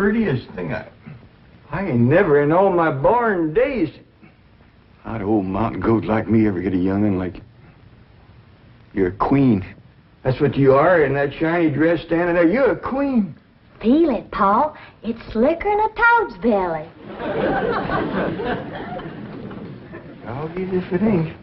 prettiest thing I ain't never in all my born days. How'd an old mountain goat like me ever get a young'un like you? You're a queen. That's what you are in that shiny dress standing there. You're a queen. Feel it, Paul. It's slicker than a toad's belly. I'll get it if it ain't.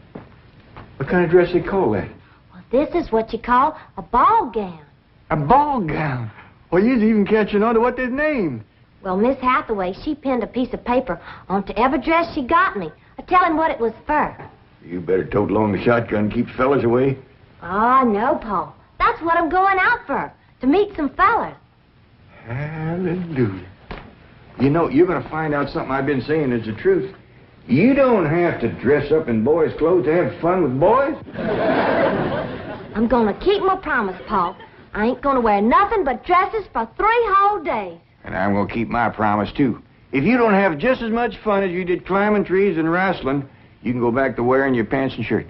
What kind of dress they call that? Well, this is what you call a ball gown. A ball gown? Well, you's even catching on to what they're named. Well, Miss Hathaway, she pinned a piece of paper onto every dress she got me, telling what it was for. You better tote along the shotgun and keep fellas away. Oh, no, Paul. That's what I'm going out for, to meet some fellas. Hallelujah. You know, you're going to find out something I've been saying is the truth. You don't have to dress up in boys' clothes to have fun with boys. I'm going to keep my promise, Paul. I ain't going to wear nothing but dresses for 3 whole days. And I'm going to keep my promise, too. If you don't have just as much fun as you did climbing trees and wrestling, you can go back to wearing your pants and shirt.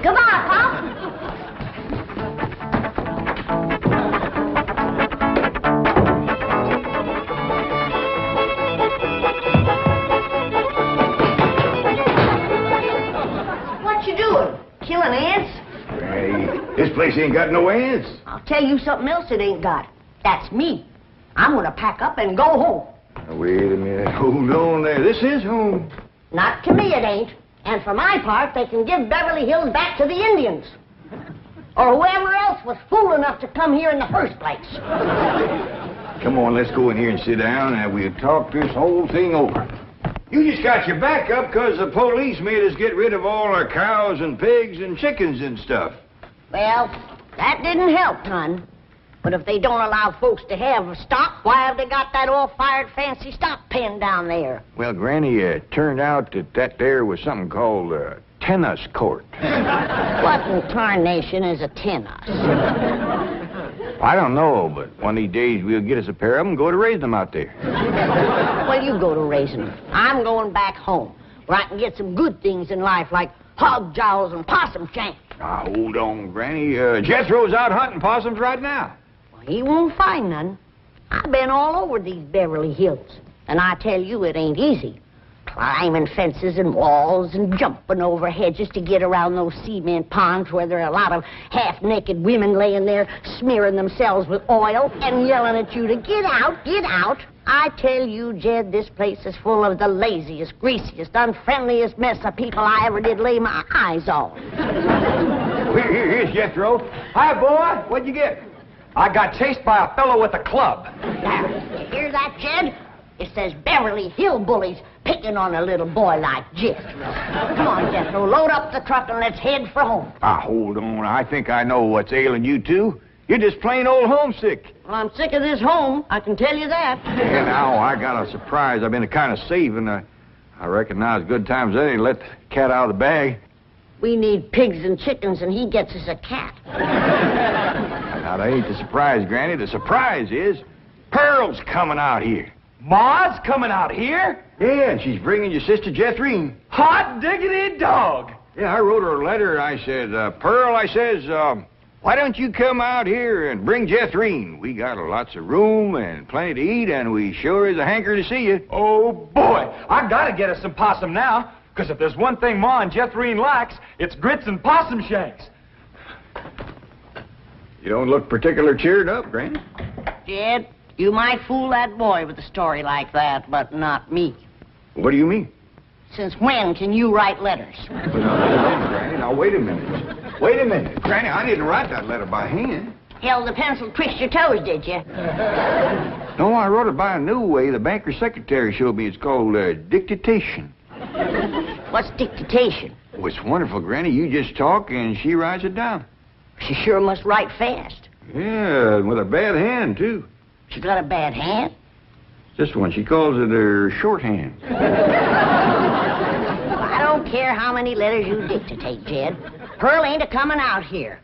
Goodbye, Paul. What you doing? Killing ants? Hey, this place ain't got no ants. I'll tell you something else it ain't got. That's me. I'm gonna pack up and go home. Now, wait a minute. Hold on there. This is home. Not to me it ain't. And for my part, they can give Beverly Hills back to the Indians. Or whoever else was fool enough to come here in the first place. Come on, let's go in here and sit down and we'll talk this whole thing over. You just got your back up because the police made us get rid of all our cows and pigs and chickens and stuff. Well, that didn't help none. But if they don't allow folks to have stock, why have they got that all-fired fancy stock pen down there? Well, Granny, it turned out that there was something called a tennis court. What in tarnation is a tennis? I don't know, but one of these days we'll get us a pair of them and go to raise them out there. Well, you go to raising them. I'm going back home, where I can get some good things in life, like hog jowls and possum shanks. Now, hold on, Granny. Jethro's out hunting possums right now. He won't find none. I've been all over these Beverly Hills, and I tell you it ain't easy. Climbing fences and walls and jumping over hedges to get around those cement ponds where there are a lot of half-naked women laying there smearing themselves with oil and yelling at you to get out, get out. I tell you, Jed, this place is full of the laziest, greasiest, unfriendliest mess of people I ever did lay my eyes on. Here's Jethro. Hi, boy. What'd you get? I got chased by a fellow with a club. Now, you hear that, Jed? It says Beverly Hillbillies picking on a little boy like Jethro. Come on, Jethro, load up the truck and let's head for home. Hold on. I think I know what's ailing you two. You're just plain old homesick. Well, I'm sick of this home, I can tell you that. Yeah, now, I got a surprise. I've been kind of saving. I reckon now's good times any to let the cat out of the bag. We need pigs and chickens, and he gets us a cat. Now, that ain't the surprise, Granny. The surprise is Pearl's coming out here. Ma's coming out here? Yeah, and she's bringing your sister Jethrine. Hot diggity dog. Yeah, I wrote her a letter. I said, Pearl, I says, why don't you come out here and bring Jethrine? We got lots of room and plenty to eat, and we sure is a hanker to see you. Oh, boy. I gotta get us some possum now, because if there's one thing Ma and Jethrine likes, it's grits and possum shanks. You don't look particular cheered up, Granny. Jed, you might fool that boy with a story like that, but not me. What do you mean? Since when can you write letters? Well, now, Granny, now, wait a minute. Wait a minute. Granny, I didn't write that letter by hand. Held the pencil twist your toes, did you? No, I wrote it by a new way. The banker's secretary showed me. It's called dictation. What's dictation? Oh, it's wonderful, Granny. You just talk and she writes it down. She sure must write fast. Yeah, with a bad hand, too. She got a bad hand? This one, she calls it her shorthand. I don't care how many letters you dictate, Jed. Pearl ain't a-coming out here.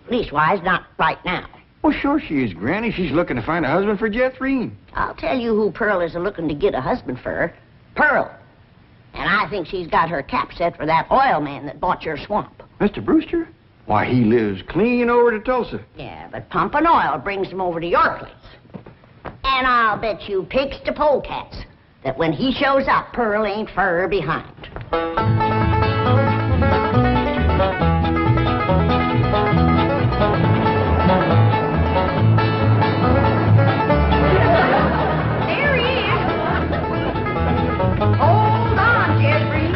Leastwise, not right now. Well, sure she is, Granny. She's looking to find a husband for Jethrine. I'll tell you who Pearl is a-looking to get a husband for her. Pearl. And I think she's got her cap set for that oil man that bought your swamp. Mr. Brewster? Why, he lives clean over to Tulsa. Yeah, but pumping oil brings him over to your place. And I'll bet you pigs to polecats that when he shows up, Pearl ain't fur behind. There he is. Hold on, Jeffrey.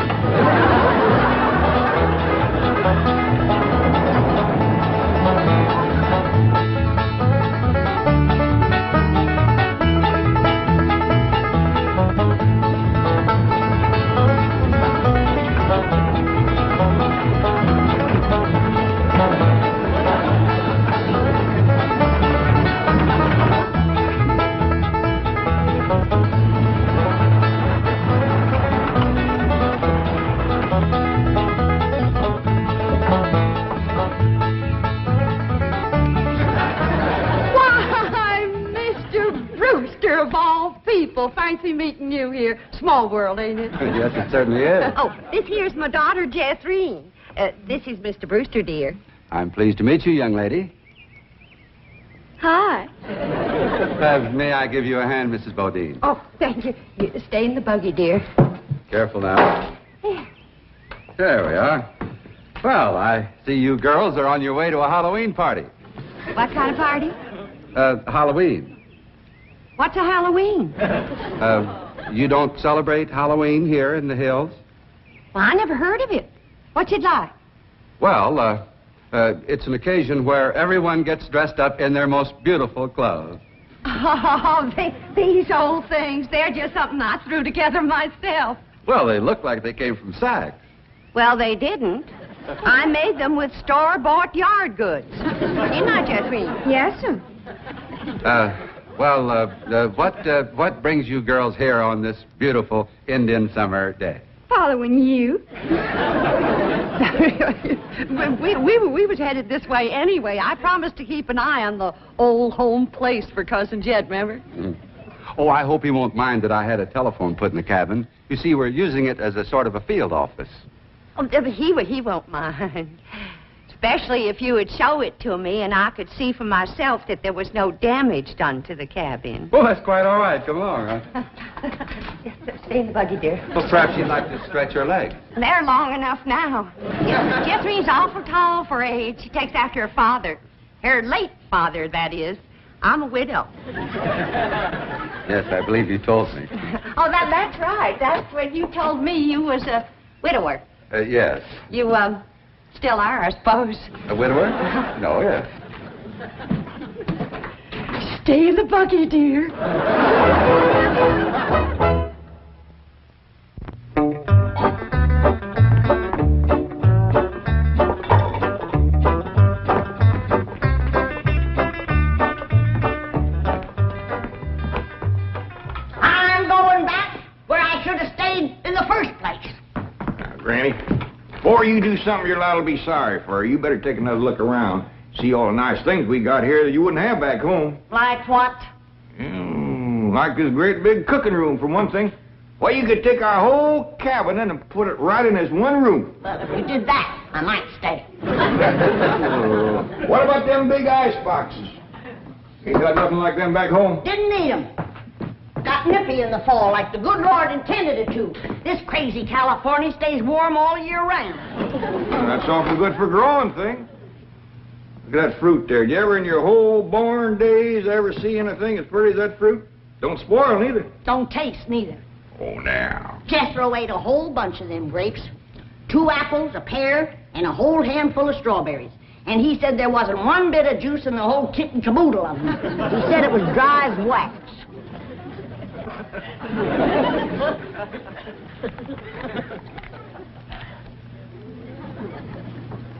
Fancy meeting you here. Small world, ain't it? Yes, it certainly is. Oh, this here's my daughter, Jethreen. This is Mr. Brewster, dear. I'm pleased to meet you, young lady. Hi. May I give you a hand, Mrs. Bodine? Oh, thank you. You stay in the buggy, dear. Careful now. There we are. Well, I see you girls are on your way to a Halloween party. What kind of party? Halloween. What's a Halloween? You don't celebrate Halloween here in the hills? Well, I never heard of it. What's it like? Well, it's an occasion where everyone gets dressed up in their most beautiful clothes. Oh, these old things, they're just something I threw together myself. Well, they look like they came from Saks. Well, they didn't. I made them with store-bought yard goods. Didn't I, Jethreen? Yes, sir. What brings you girls here on this beautiful Indian summer day? Following you. we was headed this way anyway. I promised to keep an eye on the old home place for Cousin Jed, remember? Mm. Oh, I hope he won't mind that I had a telephone put in the cabin. You see, we're using it as a sort of a field office. Oh, he won't mind. Especially if you would show it to me and I could see for myself that there was no damage done to the cabin. Well, that's quite all right. Come along, huh? Yes, stay in the buggy, dear. Well, perhaps you'd like to stretch your legs. They're long enough now. Jethreen's awful tall for age. She takes after her father. Her late father, that is. I'm a widow. Yes, I believe you told me. Oh, that's right. That's when you told me you was a widower. Yes. You, still are, I suppose. A widower? No, yes. Stay in the buggy, dear. I'm going back where I should have stayed in the first place. Now, Granny, before you do something you're liable to be sorry for, you better take another look around. See all the nice things we got here that you wouldn't have back home. Like what? Like this great big cooking room, for one thing. Why, you could take our whole cabinet and put it right in this one room. Well, if you did that, I might stay. What about them big ice boxes? Ain't got nothing like them back home. Didn't need 'em. Got nippy in the fall like the good Lord intended it to. This crazy California stays warm all year round. Well, that's awful good for growing things. Look at that fruit there. Did you ever in your whole born days ever see anything as pretty as that fruit? Don't spoil neither. Don't taste neither. Oh, now. Jethro ate a whole bunch of them grapes. 2 apples, a pear, and a whole handful of strawberries. And he said there wasn't one bit of juice in the whole kit and caboodle of them. He said it was dry as wax.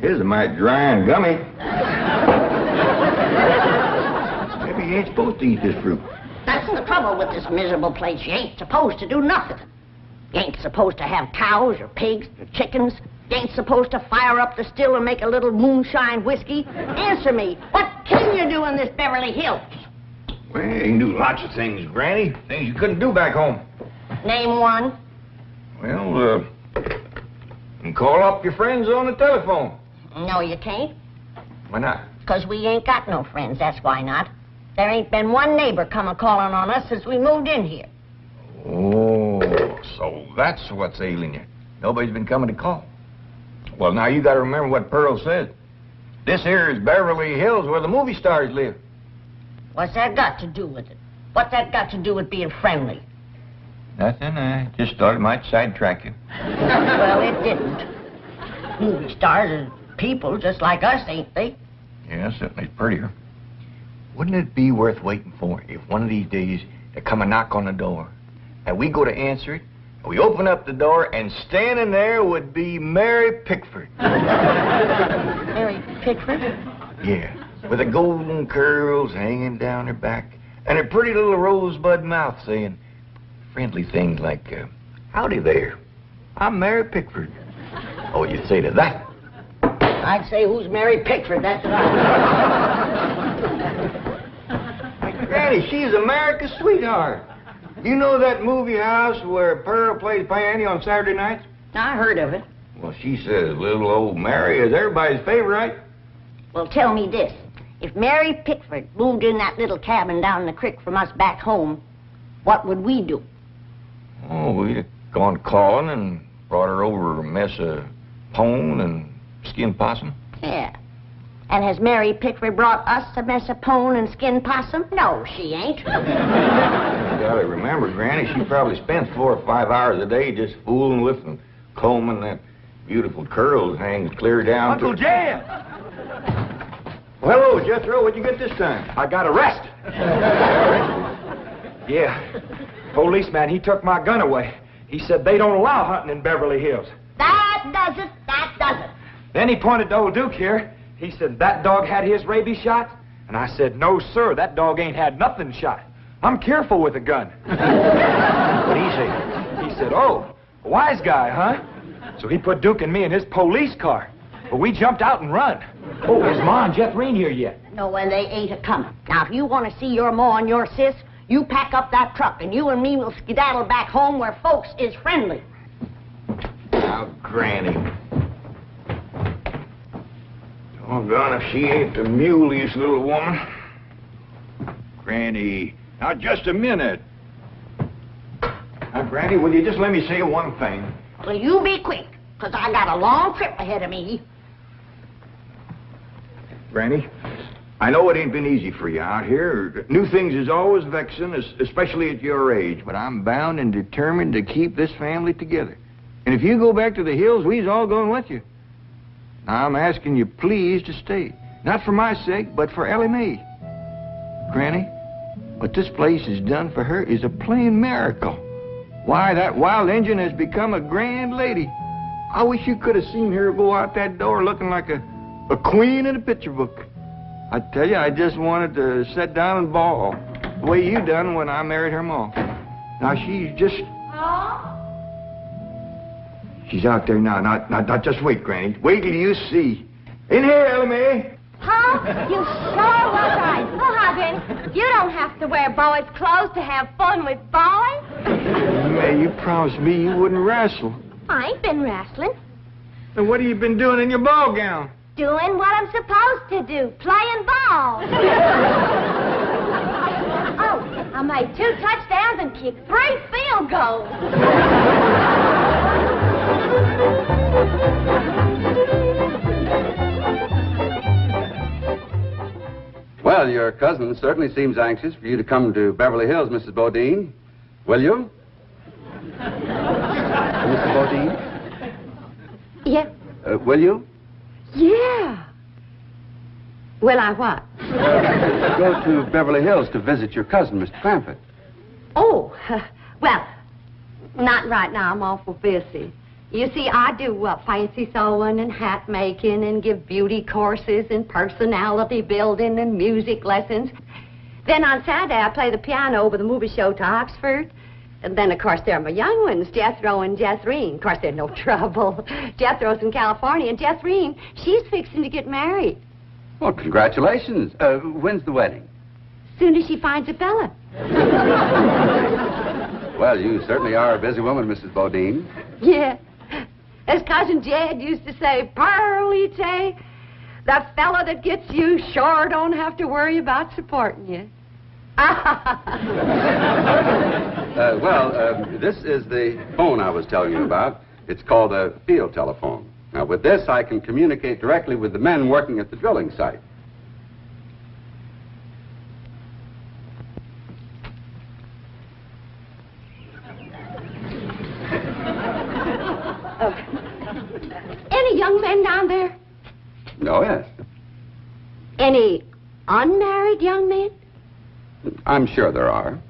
Here's a mighty dry and gummy. Maybe you ain't supposed to eat this fruit. That's the trouble with this miserable place. You ain't supposed to do nothing. You ain't supposed to have cows or pigs or chickens. You ain't supposed to fire up the still and make a little moonshine whiskey. Answer me, what can you do in this Beverly Hills? Well, you can do lots of things, Granny. Things you couldn't do back home. Name one. Well, you can call up your friends on the telephone. No, you can't. Why not? Because we ain't got no friends, that's why not. There ain't been one neighbor come a-calling on us since we moved in here. Oh, so that's what's ailing you. Nobody's been coming to call. Well, now you got to remember what Pearl said. This here is Beverly Hills, where the movie stars live. What's that got to do with it? What's that got to do with being friendly? Nothing. I just thought it might sidetrack you. Well, it didn't. Movie stars are people just like us, ain't they? Yeah, certainly prettier. Wouldn't it be worth waiting for if one of these days they come a knock on the door, and we go to answer it, and we open up the door, and standing there would be Mary Pickford. Mary Pickford? Yeah, with the golden curls hanging down her back, and her pretty little rosebud mouth saying friendly things like, howdy there, I'm Mary Pickford. Oh, you'd say to that? I'd say, who's Mary Pickford? That's right. Granny, she's America's sweetheart. You know that movie house where Pearl plays piano on Saturday nights? I heard of it. Well, she says little old Mary is everybody's favorite. Well, tell me this. If Mary Pickford moved in that little cabin down the creek from us back home, what would we do? Oh, we'd have gone calling and brought her over a mess of pone and skinned possum. Yeah. And has Mary Pickford brought us a mess of pone and skinned possum? No, she ain't. You gotta remember, Granny, she probably spends 4 or 5 hours a day just fooling with and combing that beautiful curls hangs clear down Uncle to... Jan! Well, hello, Jethro. What'd you get this time? I got arrested. Yeah. Policeman, he took my gun away. He said they don't allow hunting in Beverly Hills. That does it. That does it. Then he pointed to old Duke here. He said, that dog had his rabies shot? And I said, no, sir, that dog ain't had nothing shot. I'm careful with a gun. What'd he say? He said, oh, a wise guy, huh? So he put Duke and me in his police car. But we jumped out and run. Oh, is Ma and Jethro here yet? No, and they ain't a-coming. Now, if you want to see your ma and your sis, you pack up that truck, and you and me will skedaddle back home where folks is friendly. Now, Granny. Doggone if she ain't the muleyest little woman. Granny, now just a minute. Now, Granny, will you just let me say one thing? Well, you be quick, because I got a long trip ahead of me. Granny, I know it ain't been easy for you out here. New things is always vexing, especially at your age, but I'm bound and determined to keep this family together. And if you go back to the hills, we's all going with you. Now, I'm asking you please to stay. Not for my sake, but for Ellie Mae. Granny, what this place has done for her is a plain miracle. Why, that wild Injun has become a grand lady. I wish you could have seen her go out that door looking like a queen in a picture book. I tell you, I just wanted to sit down and bawl, the way you done when I married her ma. Now, she's just... She's out there now. Now, just wait, Granny. Wait till you see. In here, Ellie Mae. Huh? You sure was right. Oh, hi, Granny. You don't have to wear boys' clothes to have fun with boys. Mae, you promised me you wouldn't wrestle. I ain't been wrestling. Then what have you been doing in your ball gown? Doing what I'm supposed to do, playing ball. Oh, I made 2 touchdowns and kicked 3 field goals. Well, your cousin certainly seems anxious for you to come to Beverly Hills, Mrs. Bodine. Will you? Mrs. Bodine? Yeah. Will you? Yeah. Will I what? Go to Beverly Hills to visit your cousin, Mr. Clampett. Oh, well, not right now. I'm awful busy. You see, I do fancy sewing and hat making and give beauty courses and personality building and music lessons. Then on Saturday, I play the piano over the movie show to Oxford. And then, of course, there are my young ones, Jethro and Jethrine. Of course, they're no trouble. Jethro's in California, and Jethrine, she's fixing to get married. Well, congratulations. When's the wedding? Soon as she finds a fella. Well, you certainly are a busy woman, Mrs. Bodine. Yeah. As Cousin Jed used to say, Pearlie Tay, The fella that gets you sure don't have to worry about supporting you. This is the phone I was telling you about. It's called a field telephone. Now, with this, I can communicate directly with the men working at the drilling site. Any young men down there? Oh, yes. Any unmarried young men? I'm sure there are.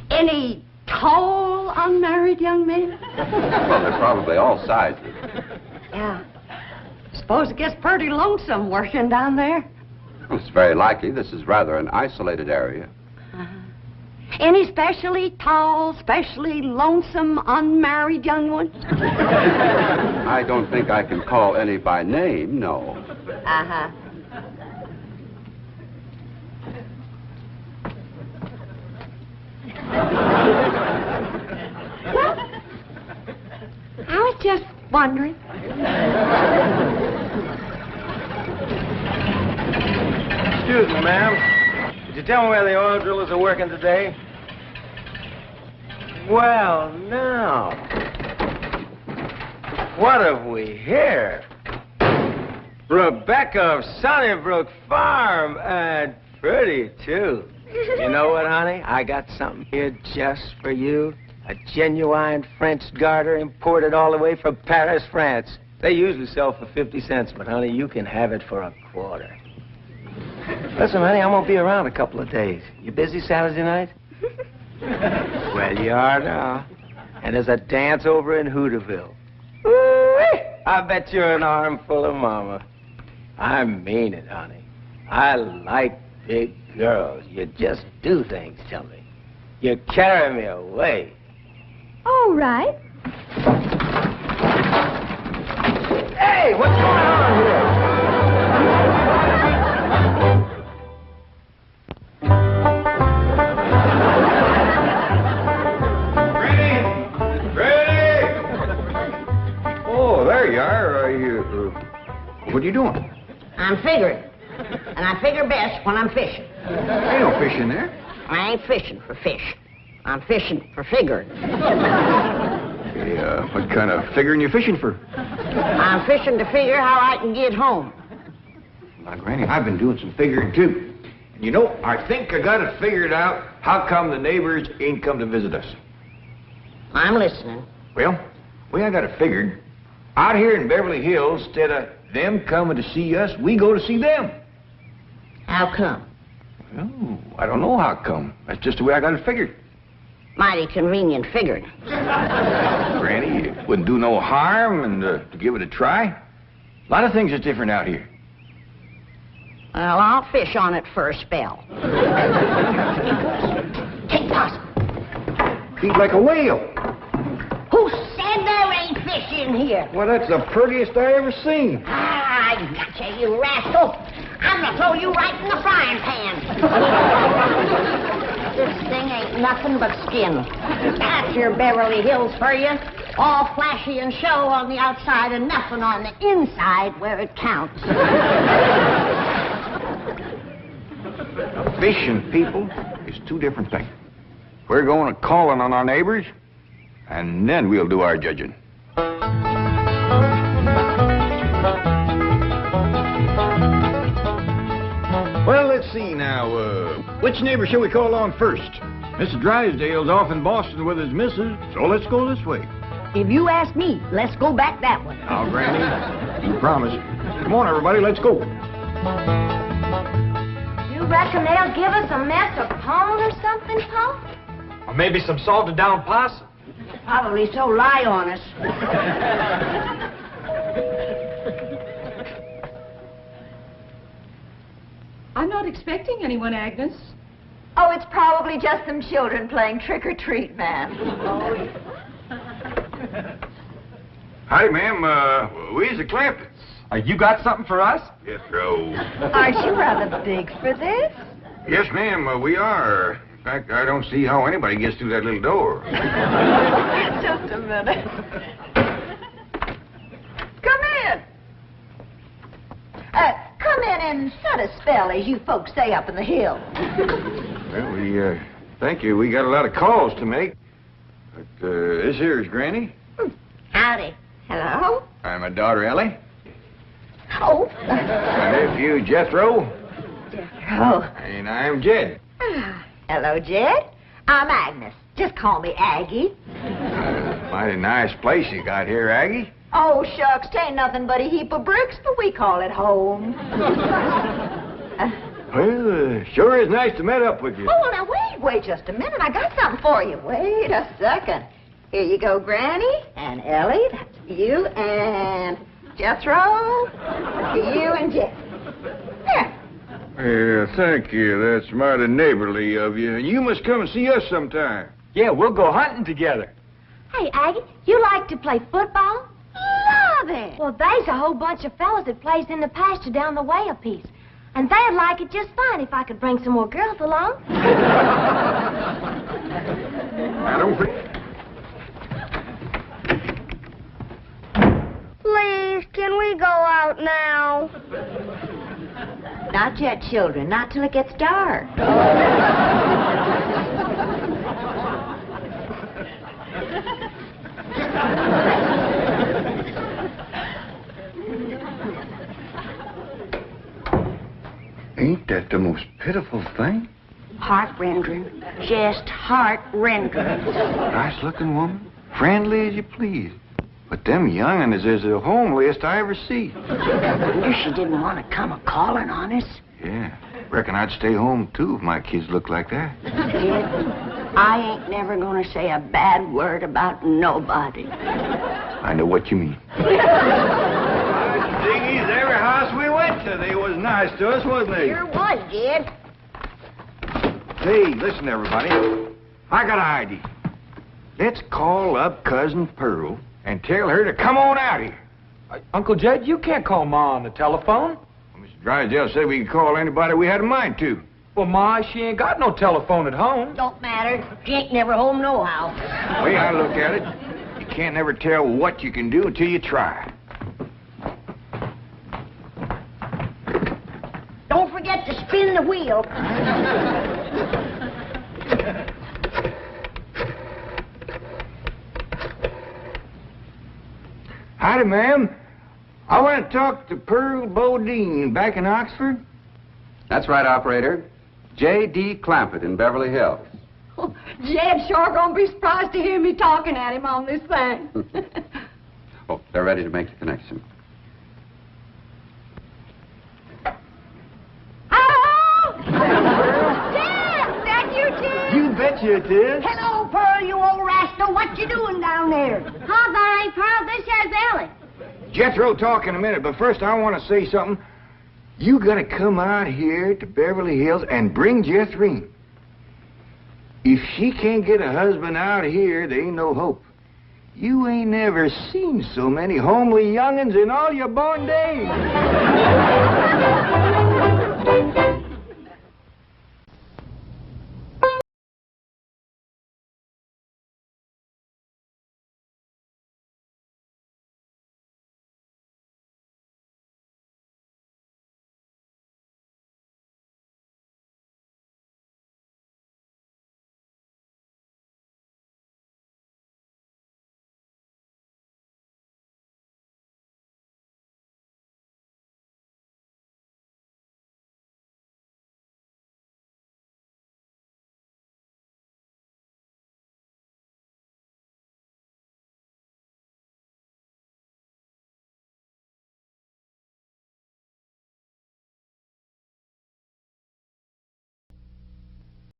Any tall unmarried young men? Well, they're probably all sizes. Yeah. Suppose it gets pretty lonesome working down there. Well, it's very likely. This is rather an isolated area. Any specially tall, specially lonesome, unmarried young ones? I don't think I can call any by name, no. Uh-huh. Well, I was just wondering. Excuse me, ma'am. Could you tell me where the oil drillers are working today? Well, now. What have we here? Rebecca of Sunnybrook Farm, and pretty, too. You know what, honey? I got something here just for you. A genuine French garter imported all the way from Paris, France. They usually sell for 50 cents, but, honey, you can have it for a quarter. Listen, honey, I'm going to be around a couple of days. You busy Saturday night? Well, you are now. And there's a dance over in Hooterville. Ooh-wee! I bet you're an armful of mama. I mean it, honey. I like big girls. You just do things to me. You carry me away. All right. Hey, what's going on here? There you are. What are you doing? I'm figuring. And I figure best when I'm fishing. Ain't no fish in there. I ain't fishing for fish. I'm fishing for figuring. Hey, what kind of figuring you fishing for? I'm fishing to figure how I can get home. Now, Granny, I've been doing some figuring, too. And you know, I think I got it figured out how come the neighbors ain't come to visit us. I'm listening. Well, I got it figured. Out here in Beverly Hills, instead of them coming to see us, we go to see them. How come? Oh, I don't know how come. That's just the way I got it figured. Mighty convenient figuring. Granny, it wouldn't do no harm and to give it a try. A lot of things are different out here. Well, I'll fish on it for a spell. Take possum. Feet like a whale. Who said there ain't fish in here? Well, that's the prettiest I ever seen. Ah, I gotcha, you rascal. I'm gonna throw you right in the frying pan. This thing ain't nothing but skin. That's your Beverly Hills for you. All flashy and show on the outside and nothing on the inside where it counts. Now, fish and people is two different things. We're going to calling on our neighbors, and then we'll do our judging. Well, let's see now. Which neighbor shall we call on first? Mr. Drysdale's off in Boston with his missus, so let's go this way. If you ask me, let's go back that way. Now, Granny, you promise. Come on, everybody, let's go. You reckon they'll give us a mess of pone or something, Paul? Or maybe some salted down possum. Probably so lie on us. I'm not expecting anyone, Agnes. Oh, it's probably just some children playing trick-or-treat, ma'am. Hi, ma'am. We's the Clampetts. You got something for us? Yes, sir. Aren't you rather big for this? Yes, ma'am, we are. In fact, I don't see how anybody gets through that little door. Just a minute. Come in. Come in and set a spell, as you folks say up in the hill. Well, we, thank you. We got a lot of calls to make. But, this here is Granny. Howdy. Hello? I'm my daughter, Ellie. Oh. My nephew, Jethro. Jethro. And I'm Jed. Hello, Jed. I'm Agnes. Just call me Aggie. Mighty nice place you got here, Aggie. Oh, shucks, 'tain't nothing but a heap of bricks, but we call it home. Well, sure is nice to meet up with you. Oh, now wait just a minute. I got something for you. Wait a second. Here you go, Granny, and Ellie, that's for you, and Jethro, that's for you, and Jed. There. Yeah, thank you. That's mighty neighborly of you. And you must come and see us sometime. Yeah, we'll go hunting together. Hey, Aggie, you like to play football? Love it. Well, there's a whole bunch of fellas that plays in the pasture down the way a piece. And they'd like it just fine if I could bring some more girls along. I don't think... Please, can we go out now? Not yet, children. Not till it gets dark. Ain't that the most pitiful thing? Heart-rendering. Just heart-rendering. Nice-looking woman. Friendly as you please. But them young'uns is the homeliest I ever see. Wonder she didn't want to come a-calling on us. Yeah. Reckon I'd stay home, too, if my kids looked like that. Kid, I ain't never gonna say a bad word about nobody. I know what you mean. Diggies, every house we went to, they was nice to us, wasn't they? Sure was, Jed. Hey, listen, everybody. I got an idea. Let's call up Cousin Pearl and tell her to come on out here. Uncle Jed, you can't call Ma on the telephone. Mr. Drysdale said we could call anybody we had a mind to. Well, Ma, she ain't got no telephone at home. Don't matter. She ain't never home nohow. The way I look at it, you can't never tell what you can do until you try. Don't forget to spin the wheel. Howdy, ma'am. I want to talk to Pearl Bodine back in Oxford. That's right, operator. J.D. Clampett in Beverly Hills. Oh, Jed's sure gonna be surprised to hear me talking at him on this thing. Oh, they're ready to make the connection. Hello? Jed, is that you, Jed? You betcha it is. Hello, Pearl, you old rascal. What you doing down there? Huh, there ain't Pearl. This here's Ellie. Jethro talk in a minute, but first I want to say something. You gotta come out here to Beverly Hills and bring Jethrine. If she can't get a husband out here, there ain't no hope. You ain't never seen so many homely young'uns in all your born days.